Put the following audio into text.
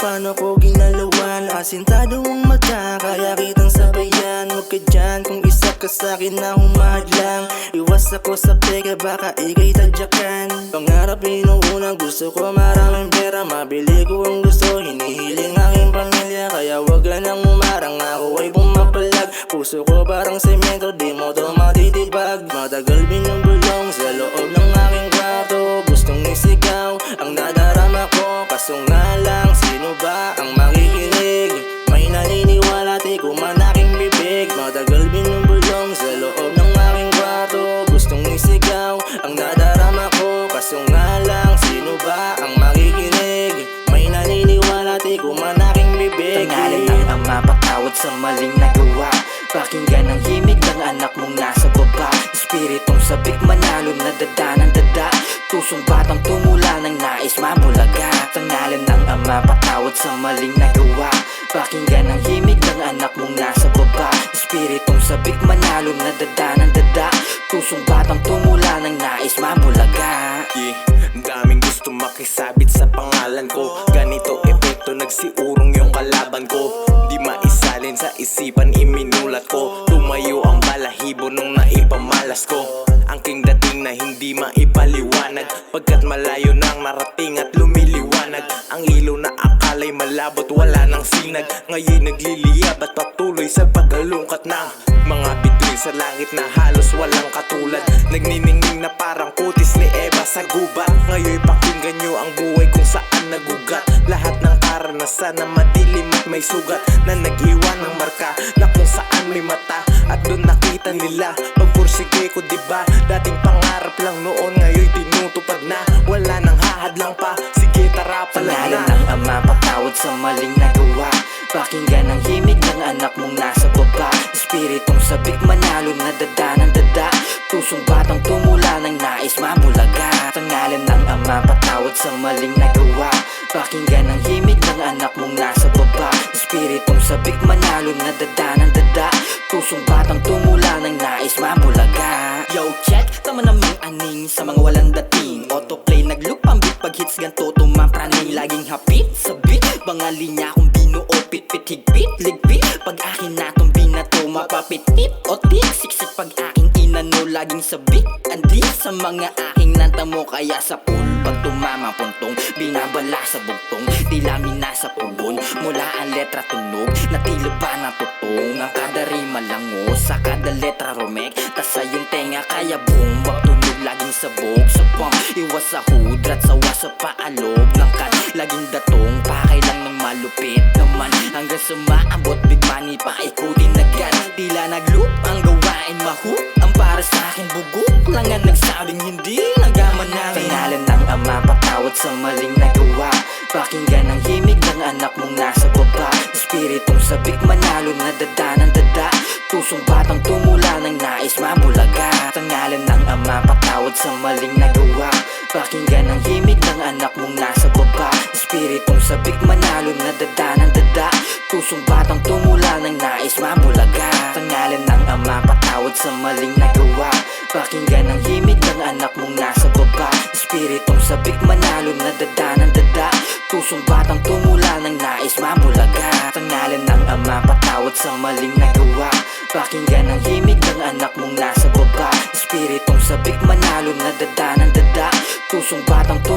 paano ko ginalawan. Asintado ang mata, kaya kitang sabayan. Huwag ka dyan kung isa ka sa'kin na humahadlang. Iwas ako sa pega, baka ika'y tadyakan. Pangarap inuuna, gusto ko maraming pera. Mabili ko ang gusto, hinihiling aking pamilya. Kaya wag ka nang umarang, ako ay pumapalag. Puso ko parang semento, di mo to matitibag. Matagal binubulong sa loob ng aking kwarto. Gustong isigaw ang nadarama ko, kaso nga lang sino ba ang makikinig? May naniniwala di ko man aking bibig. Matagal binubulong sa loob ng aking kwarto. Gustong isigaw ang nadarama ko, kaso nga lang sino ba ang makikinig? May naniniwala di ko man aking bibig. Pangalan ng Ama, patawad sa maling nagawa. Pakinggan ang himig ng anak mong nasa baba. Espiritong sabik manalo na dada ng dada. Pusong batang tumula ng nais mabulaga. Pangalan ng Ama, patawad sa maling nagawa. Pakinggan ang himig ng anak mong nasa baba. Espiritong sabik manalo na dada ng dada. Pusong batang tumula ng nais mabulaga. Daming gusto makisabit sa pangalan ko. Ganito epekto, nagsiurong yung kalaban ko. Di maisalin sa isipan, iminulat ko. Tumayo ang balahibo nung naipamalas ko. Ang king dating na hindi maipaliwanag, pagkat malayo nang narating at lumiliwanag. Ang ilaw na akala'y malabot, wala nang sinag. Ngayon nagliliyab at patuloy sa paghalungkat ng mga bituin sa langit na halos walang katulad. Nagniningning na parang kutis ni Eva sa gubat. Ngayon pakinggan nyo ang buhay kung saan nagugat. Lahat ng karanasan na madilim at may sugat, na nag-iwan ng marka na kung saan may mata. At doon nakita nila pagpursige ko, diba? Dating pangarap lang noon, ngayon tinutupad na. Wala nang hahadlang pa, sige tara pala na. Pangalan ng Ama, patawad sa maling nagawa. Pakinggan ang himig ng anak mong nasa baba. Espiritong sabik manalo na dada ng dada. Pusong batang tumula ng nais mabulaga. Pangalan ng Ama, patawad sa maling nagawa. Pakinggan ang himig ng anak mong nasa baba. Espiritong sabik manalo na dada ng dada. Pusong batang tumula ng nais mabulaga. Yo check, tama namang aning sa mga walang dating. Autoplay nag-loop ang beat pag hits ganto tumapraning. Laging hapit sa beat, bangali niya kung binuo. Pit-pit, higpit, ligpit. Pag akin natong binato, mapapitit o tik. Siksik pag aking inano, laging sabik. Andi sa mga aking nantamo, kaya sa pool pag tumama puntong, binabala sa bugtong. Dilamin nasa pugon, mula ang letra tunog. Natilo pa na tutong, ang kada rima lango. Sa kada letra rumek, tas sa yung tenga kaya boom. Wag tunog, laging sabog sa pump. Iwas sa hudrat, sawa sa paalog ng kat. Laging datong, pakay lang ng malupit naman. Hanggang sa maabot, big money pa ikutin agad. Tila nag-loop ang gawain, mahook ang para sa akin bugok lang ang nagsabing hindi nagaman namin. Pangalan ng Ama, patawad sa maling nagawa. Pakinggan ang himig ng anak mong nasa baba. Espiritong sabik manalo na dada ng dada. Pusong batang tumula ng nais mabulaga. Pangalan ng Ama, patawad sa maling nagawa. Pakinggan ang himig ng anak mong nasa baba. Espiritong sabik manalo na dada ng dada. Pusong batang tumula ng nais mabulaga. Pangalan ng Ama, patawad sa maling nagawa. Pakinggan ang himig ng anak mong nasa baba. Espiritong sabik manalo na dada ng dada. Pusong batang tumula ng nais mabulaga. Pangalan ng Ama, patawad sa maling nagawa. Pakinggan ang himig ng anak mong nasa baba. Espiritong sabik manalo na dada ng dada. Pusong batang tumula